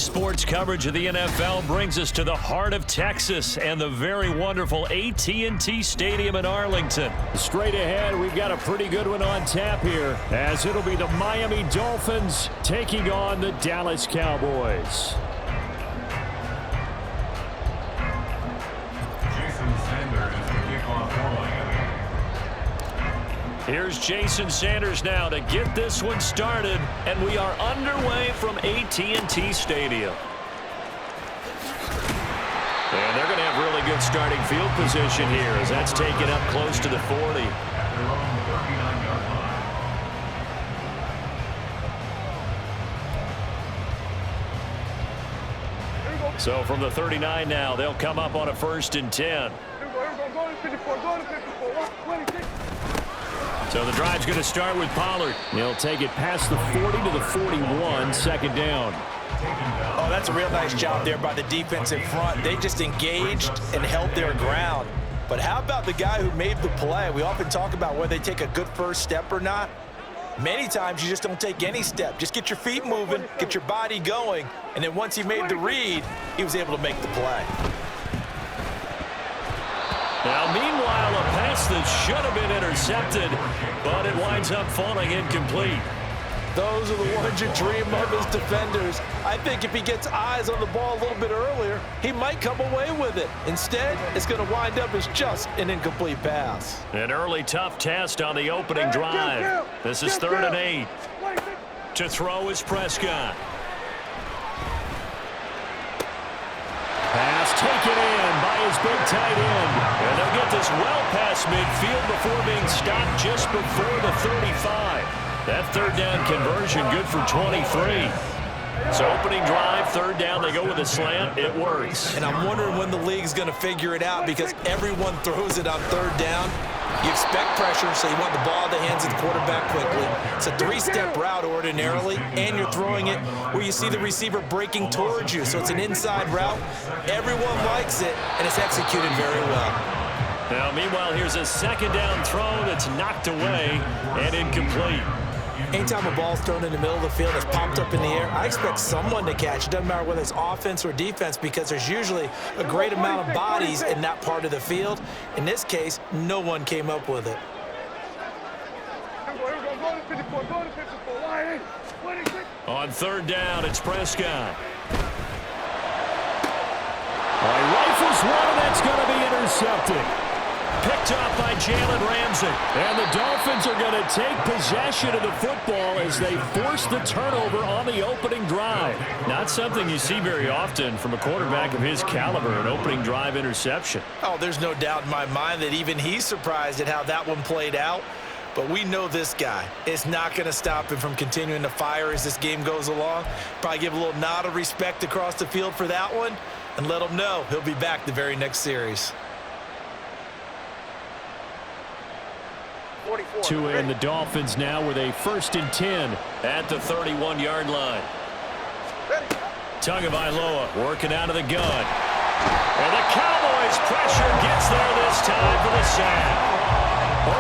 sports coverage of the NFL brings us to the heart of Texas and the very wonderful AT&T Stadium in Arlington. Straight ahead, we've got a pretty good one on tap here, as it'll be the Miami Dolphins taking on the Dallas Cowboys. Here's Jason Sanders now to get this one started, and we are underway from AT&T Stadium. And they're going to have really good starting field position here as that's taken up close to the 40. So from the 39 now, they'll come up on a 1st and 10. So the drive's going to start with Pollard. He'll take it past the 40 to the 41, 2nd down. Oh, that's a real nice job there by the defense in front. They just engaged and held their ground. But how about the guy who made the play? We often talk about whether they take a good first step or not. Many times you just don't take any step. Just get your feet moving, get your body going, and then once he made the read, he was able to make the play. Now, meanwhile, a pass that should have been intercepted, but it winds up falling incomplete. Those are the ones you dream of as defenders. I think if he gets eyes on the ball a little bit earlier, he might come away with it. Instead, it's going to wind up as just an incomplete pass. An early tough test on the opening drive. This is 3rd and 8. To throw is Prescott. Pass taken in by his big tight end. And they'll get this well past midfield before being stopped just before the 35. That 3rd down conversion good for 23. So opening drive, 3rd down, they go with a slant. It works. And I'm wondering when the league's going to figure it out because everyone throws it on 3rd down. You expect pressure, so you want the ball in the hands of the quarterback quickly. It's a 3-step route ordinarily, and you're throwing it where you see the receiver breaking towards you. So it's an inside route. Everyone likes it, and it's executed very well. Now, meanwhile, here's a 2nd down throw that's knocked away and incomplete. Anytime a ball's thrown in the middle of the field, it's popped up in the air, I expect someone to catch. It doesn't matter whether it's offense or defense because there's usually a great amount of bodies in that part of the field. In this case, no one came up with it. On 3rd down, it's Prescott. He rifles one, and that's going to be intercepted. Picked off by Jalen Ramsey. And the Dolphins are going to take possession of the football as they force the turnover on the opening drive. Not something you see very often from a quarterback of his caliber, an opening drive interception. Oh, there's no doubt in my mind that even he's surprised at how that one played out. But we know this guy is not going to stop him from continuing to fire as this game goes along. Probably give a little nod of respect across the field for that one and let him know he'll be back the very next series. To end the Dolphins now with a 1st and 10 at the 31-yard line. Tagovailoa working out of the gun. And the Cowboys pressure gets there this time for the sack.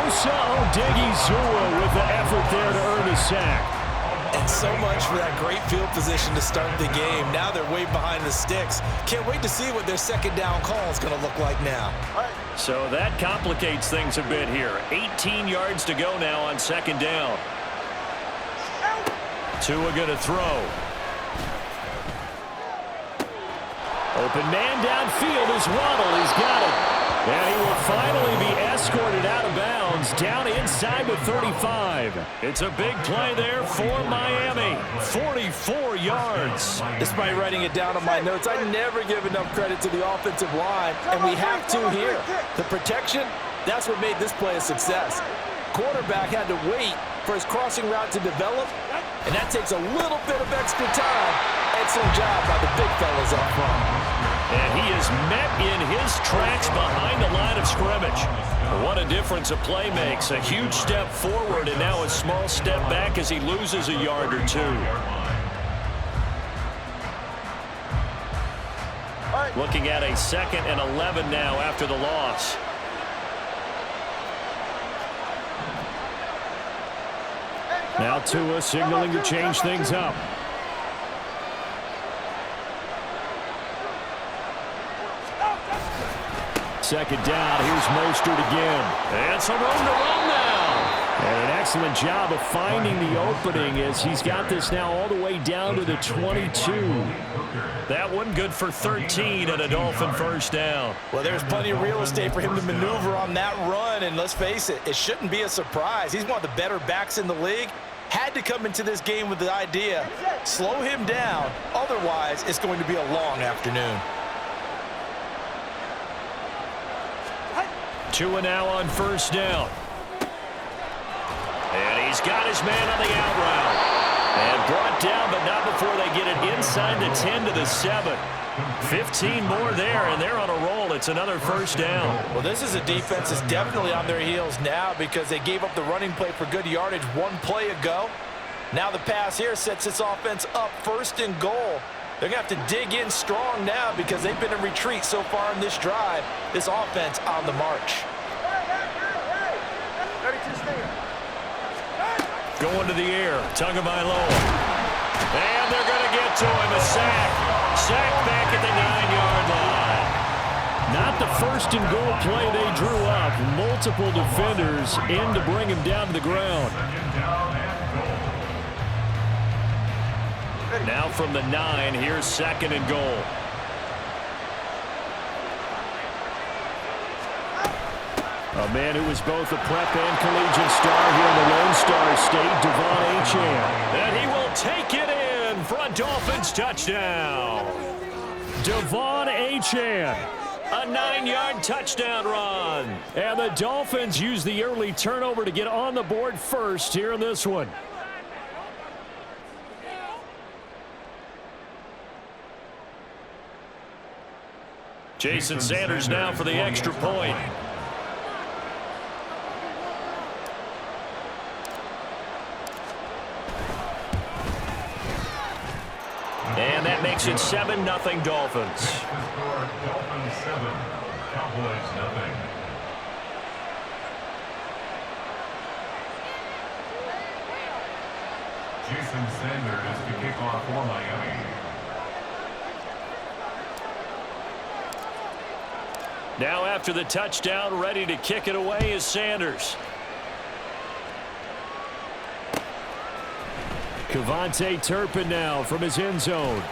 Osa Odighizuwa with the effort there to earn the sack. And so much for that great field position to start the game. Now they're way behind the sticks. Can't wait to see what their 2nd down call is going to look like now. So that complicates things a bit here. 18 yards to go now on 2nd down. Tua going to throw. Open man downfield is Waddle. He's got it. And he will finally be escorted out of bounds down inside the 35. It's a big play there for Miami. 44 yards. Despite writing it down on my notes, I never give enough credit to the offensive line, and we have to here. The protection, that's what made this play a success. Quarterback had to wait for his crossing route to develop, and that takes a little bit of extra time. Excellent job by the big fellas up front. And he is met in his tracks behind the line of scrimmage. What a difference a play makes. A huge step forward and now a small step back as he loses a yard or 2. Looking at a 2nd and 11 now after the loss. Now Tua signaling to change things up. second down. Here's Mostert again. And some room to run now. And an excellent job of finding the opening as he's got this now all the way down to the 22. That one good for 13 and a Dolphin first down. Well, there's plenty of real estate for him to maneuver on that run, and let's face it, it shouldn't be a surprise. He's one of the better backs in the league. Had to come into this game with the idea, slow him down, otherwise it's going to be a long afternoon. Tua now on first down. And he's got his man on the out route. And brought down, but not before they get it inside the 10 to the 7. 15 more there, and they're on a roll. It's another first down. Well, this is a defense that's definitely on their heels now because they gave up the running play for good yardage one play ago. Now the pass here sets this offense up first and goal. They're going to have to dig in strong now because they've been in retreat so far in this drive. This offense on the march. Going to the air, Tagovailoa. And they're going to get to him, a sack. Sack back at the 9-yard line. Not the first and goal play they drew up. Multiple defenders in to bring him down to the ground. Now from the 9, here's second and goal. A man who was both a prep and collegiate star here in the Lone Star State, Devon Achane. And he will take it in for a Dolphins touchdown. Devon Achane. A 9-yard touchdown run. And the Dolphins use the early turnover to get on the board first here in this one. Jason Sanders now for the extra point. And that makes it 7-0 Dolphins. Dolphins 7, Cowboys 0. Jason Sanders to kick off for Miami. Now after the touchdown, ready to kick it away is Sanders. Kevontae Turpin now from his end zone.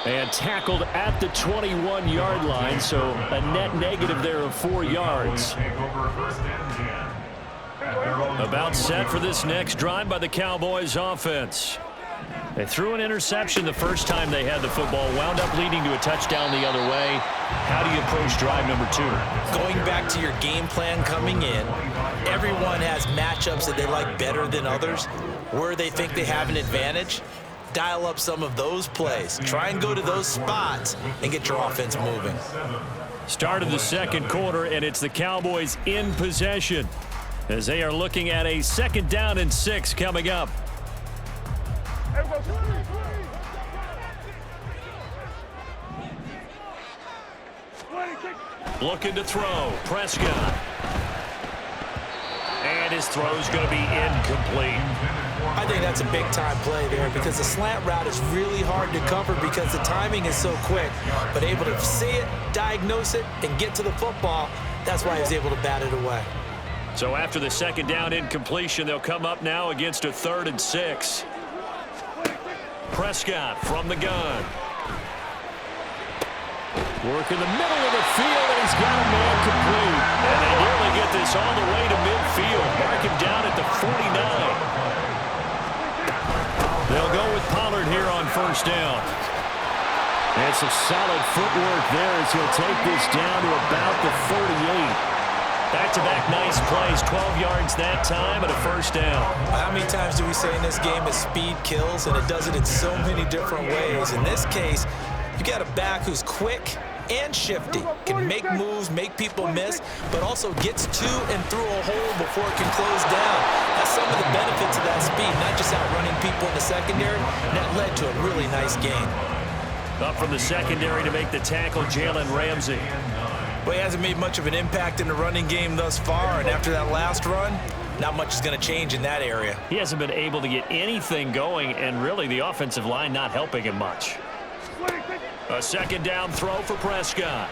And tackled at the 21-yard line, so a net negative there of 4 yards. About set for this next drive by the Cowboys offense. They threw an interception the first time they had the football, wound up leading to a touchdown the other way. How do you approach drive number 2? Going back to your game plan coming in, everyone has matchups that they like better than others, where they think they have an advantage. Dial up some of those plays. Try and go to those spots and get your offense moving. Start of the second quarter, and it's the Cowboys in possession as they are looking at a 2nd down and 6 coming up. Looking to throw, Prescott. And his throw's going to be incomplete. I think that's a big-time play there because the slant route is really hard to cover because the timing is so quick. But able to see it, diagnose it, and get to the football, that's why he was able to bat it away. So after the 2nd down incompletion, they'll come up now against a 3rd and 6. Prescott from the gun. Work in the middle of the field, and he's got a man complete. And they nearly get this all the way to midfield. Mark him down at the 49. They'll go with Pollard here on first down. And some solid footwork there as he'll take this down to about the 38. Back-to-back nice plays, 12 yards that time and a first down. How many times do we say in this game that speed kills, and it does it in so many different ways? In this case, you got a back who's quick and shifty, can make moves, make people miss, but also gets to and through a hole before it can close down. That's some of the benefits of that speed, not just outrunning people in the secondary, and that led to a really nice game. Up from the secondary to make the tackle, Jalen Ramsey. Well, he hasn't made much of an impact in the running game thus far, and after that last run, not much is going to change in that area. He hasn't been able to get anything going, and really the offensive line not helping him much. A 2nd down throw for Prescott.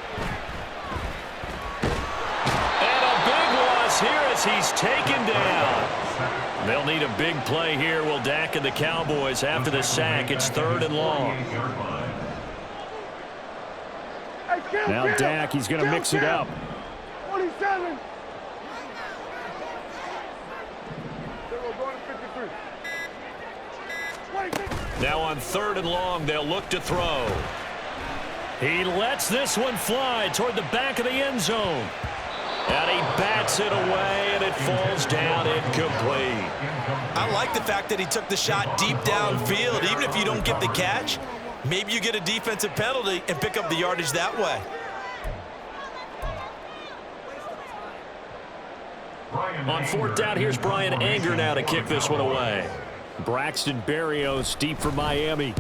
loss here as he's taken down. They'll need a big play here. Will Dak and the Cowboys after the sack. It's 3rd and long. Now Dak, he's going to mix it up. 27. Now on 3rd and long, they'll look to throw. He lets this one fly toward the back of the end zone. And he bats it away, and it falls down incomplete. I like the fact that he took the shot deep downfield. Even if you don't get the catch, maybe you get a defensive penalty and pick up the yardage that way. On 4th down, here's Brian Anger now to kick this one away. Braxton Berrios deep for Miami.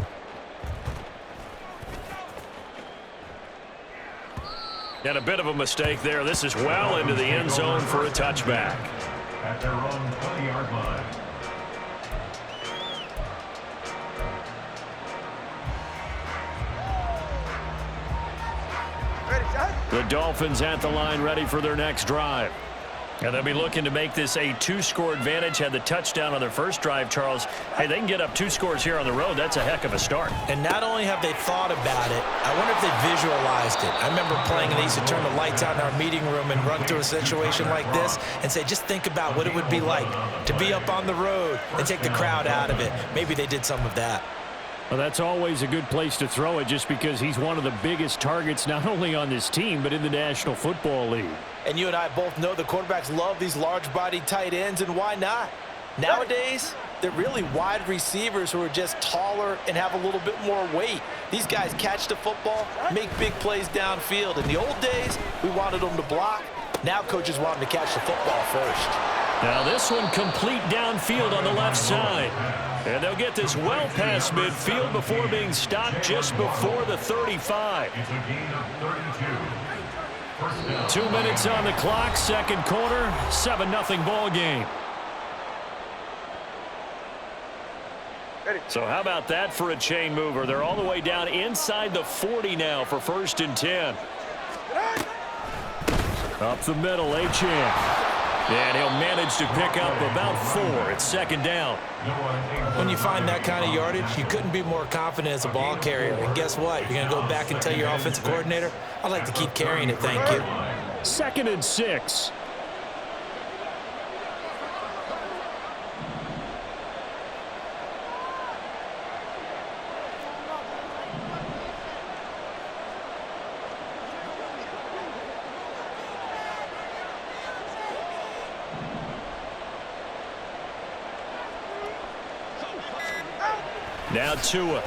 And a bit of a mistake there. This is well into the end zone for a touchback. At their own 20-yard line. The Dolphins at the line ready for their next drive. And they'll be looking to make this a 2-score advantage. Had the touchdown on their first drive, Charles. Hey, they can get up 2 scores here on the road. That's a heck of a start. And not only have they thought about it, I wonder if they visualized it. I remember playing, and they used to turn the lights out in our meeting room and run through a situation like this and say, just think about what it would be like to be up on the road and take the crowd out of it. Maybe they did some of that. Well, that's always a good place to throw it just because he's one of the biggest targets not only on this team but in the National Football League. And you and I both know the quarterbacks love these large-bodied tight ends, and why not? Nowadays, they're really wide receivers who are just taller and have a little bit more weight. These guys catch the football, make big plays downfield. In the old days, we wanted them to block. Now coaches want them to catch the football first. Now this one complete downfield on the left side. And they'll get this well past midfield before being stopped just before the 35. It's a gain of 32. 2 minutes on the clock, second quarter, 7-0 ball game. So how about that for a chain mover? They're all the way down inside the 40 now for 1st and 10. Up the middle, H2H. And he'll manage to pick up about 4. It's 2nd down. When you find that kind of yardage, you couldn't be more confident as a ball carrier. And guess what? You're going to go back and tell your offensive coordinator, I'd like to keep carrying it, thank you. 2nd and 6. Now Tua.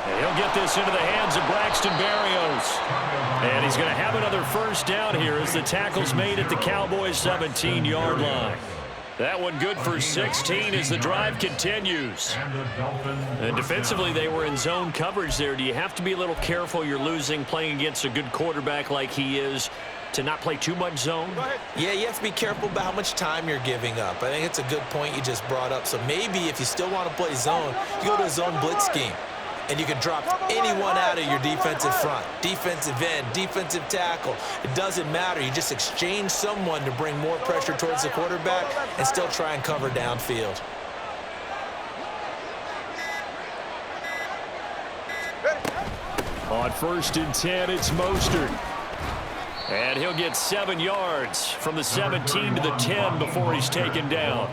And he'll get this into the hands of Braxton Berrios. And he's going to have another 1st down here as the tackle's made at the Cowboys' 17-yard line. That one good for 16 as the drive continues. And defensively, they were in zone coverage there. Do you have to be a little careful? You're losing playing against a good quarterback like he is to not play too much zone? Yeah, you have to be careful about how much time you're giving up. I think it's a good point you just brought up. So maybe if you still want to play zone, you go to a zone blitz scheme. And you can drop anyone out of your defensive front, defensive end, defensive tackle. It doesn't matter. You just exchange someone to bring more pressure towards the quarterback and still try and cover downfield. On 1st and 10, it's Mostert. And he'll get 7 yards from the 17 to the 10 before he's taken down.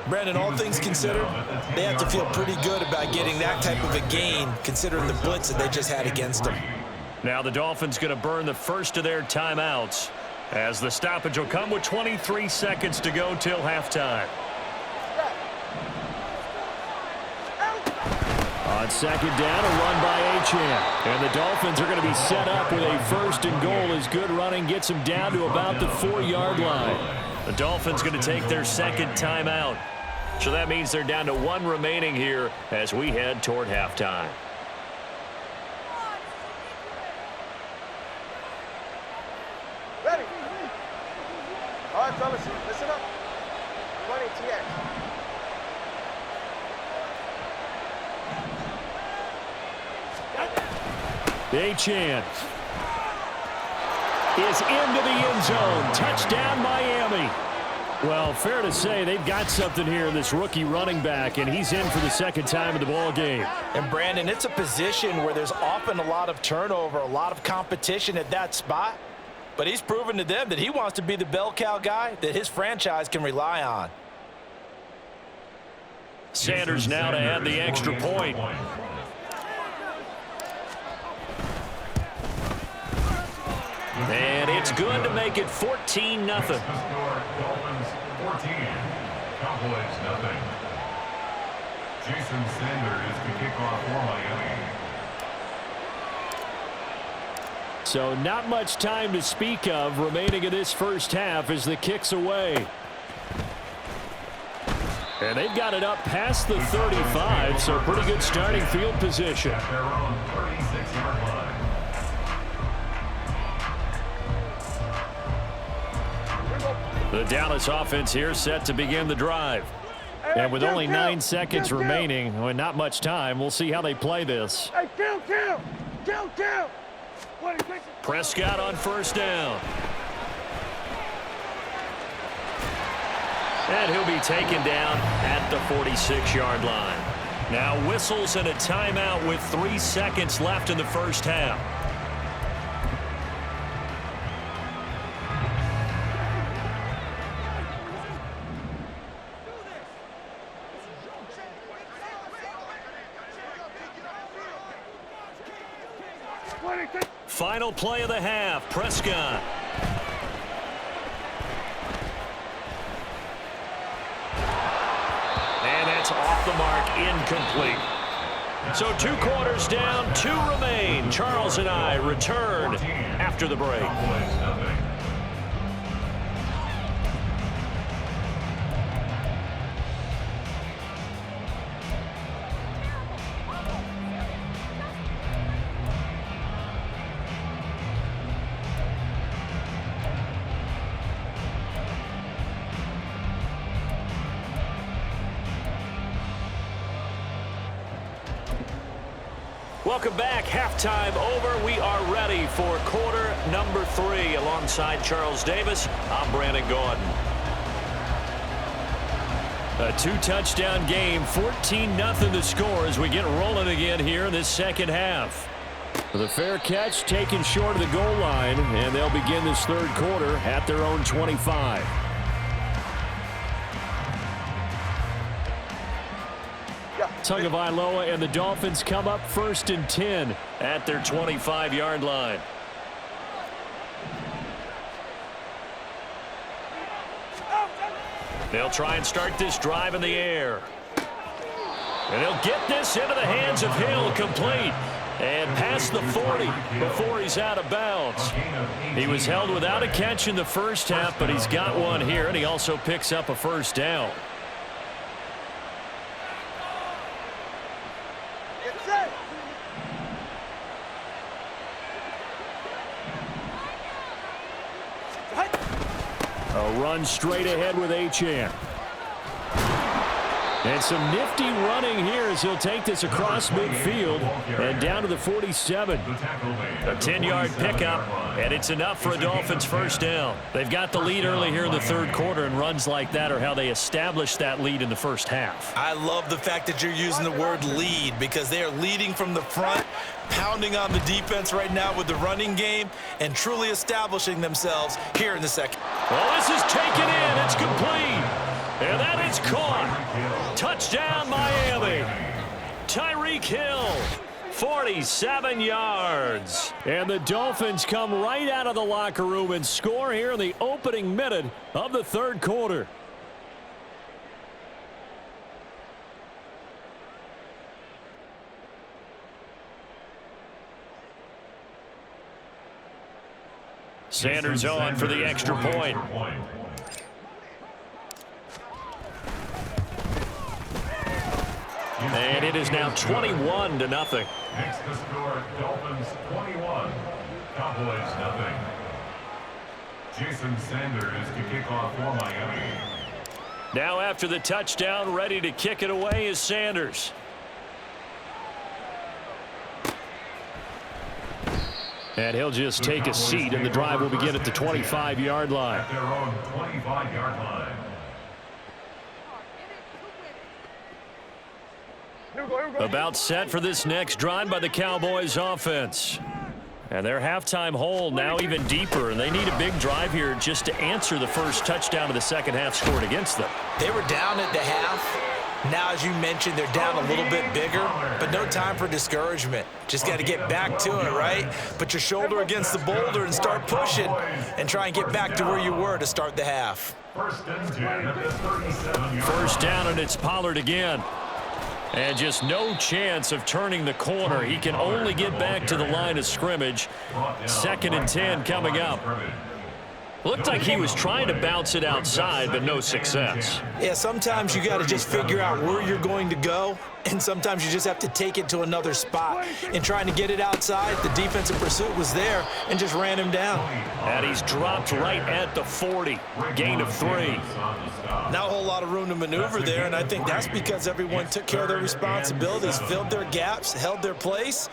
Brandon, all things considered, they have to feel pretty good about getting that type of a gain considering the blitz that they just had against them. Now the Dolphins going to burn the first of their timeouts as the stoppage will come with 23 seconds to go till halftime. On 2nd down, a run by H2H. And the Dolphins are going to be set up with a 1st and goal as good running gets them down to about the 4-yard line. The Dolphins going to take their 2nd timeout. So that means they're down to 1 remaining here as we head toward halftime. Ready. All right, fellas, listen up. 20 TX. H2H. is into the end zone. Touchdown, Miami. Well, fair to say they've got something here in this rookie running back, and he's in for the second time in the ball game. And, Brandon, it's a position where there's often a lot of turnover, a lot of competition at that spot. But he's proven to them that he wants to be the bell cow guy that his franchise can rely on. Sanders now to add the extra point. And it's good to make it 14-0. Dolphins 14, Cowboys 0. Jason Sanders to kick off for Miami. So not much time to speak of remaining in this first half as the kick's away. And they've got it up past the 35, so pretty good starting field position. At their own 36-yard line. The Dallas offense here set to begin the drive. And with only 9 seconds remaining, well, not much time, we'll see how they play this. Hey, count. Prescott on first down. And he'll be taken down at the 46-yard line. Now whistles and a timeout with 3 seconds left in the first half. Final play of the half, Prescott. And that's off the mark, incomplete. So 2 quarters down, 2 remain. Charles and I return after the break. Welcome back. Halftime over. We are ready for quarter number 3. Alongside Charles Davis, I'm Brandon Gordon. A 2-touchdown game, 14-0 the score as we get rolling again here in this second half. The fair catch taken short of the goal line, and they'll begin this third quarter at their own 25. Tagovailoa and the Dolphins come up 1st and 10 at their 25-yard line. They'll try and start this drive in the air. And he'll get this into the hands of Hill, complete. And past the 40 before he's out of bounds. He was held without a catch in the first half, but he's got one here, and he also picks up a first down. A run straight ahead with H2H. And some nifty running here as he'll take this across midfield and down to the 47. A 10-yard pickup, and it's enough for a Dolphins first down. They've got the lead early here in the third quarter, and runs like that are how they establish that lead in the first half. I love the fact that you're using the word lead because they are leading from the front, pounding on the defense right now with the running game, and truly establishing themselves here in the second. Well, this is taken in. It's complete. And that is caught. Touchdown, Miami. Tyreek Hill, 47 yards. And the Dolphins come right out of the locker room and score here in the opening minute of the third quarter. Sanders on for the extra point. And it is now 21-0. Next to score, Dolphins 21, Cowboys 0. Jason Sanders to kick off for Miami. Now after the touchdown, ready to kick it away is Sanders. And he'll just take a seat, and the drive will begin at the 25-yard line. At their own 25-yard line. About set for this next drive by the Cowboys offense. And their halftime hole now even deeper, and they need a big drive here just to answer the first touchdown of the second half scored against them. They were down at the half. Now, as you mentioned, they're down a little bit bigger, but no time for discouragement. Just got to get back to it, right? Put your shoulder against the boulder and start pushing and try and get back to where you were to start the half. First and 10 at the 37-yard. First down, and it's Pollard again. And just no chance of turning the corner. He can only get back to the line of scrimmage. Second and 10 coming up. Looked like he was trying to bounce it outside, but no success. Yeah, sometimes you got to just figure out where you're going to go, and sometimes you just have to take it to another spot. And trying to get it outside, the defensive pursuit was there and just ran him down. And he's dropped right at the 40. Gain of 3. Not a whole lot of room to maneuver there, and I think that's because everyone took care of their responsibilities, filled their gaps, held their place.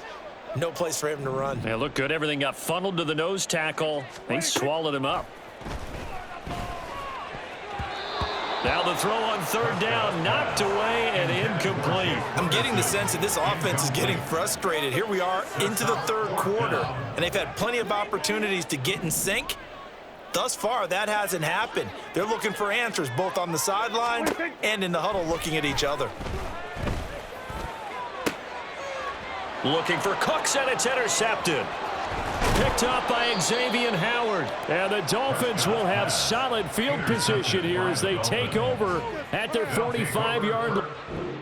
No place for him to run. Yeah, looked good. Everything got funneled to the nose tackle. He swallowed him up. Now the throw on third down, knocked away and incomplete. I'm getting the sense that this offense is getting frustrated. Here we are into the third quarter, and they've had plenty of opportunities to get in sync. Thus far, that hasn't happened. They're looking for answers both on the sideline and in the huddle looking at each other. Looking for Cooks, and it's intercepted. Picked up by Xavier Howard. And the Dolphins will have solid field position here as they take over at their 45-yard line.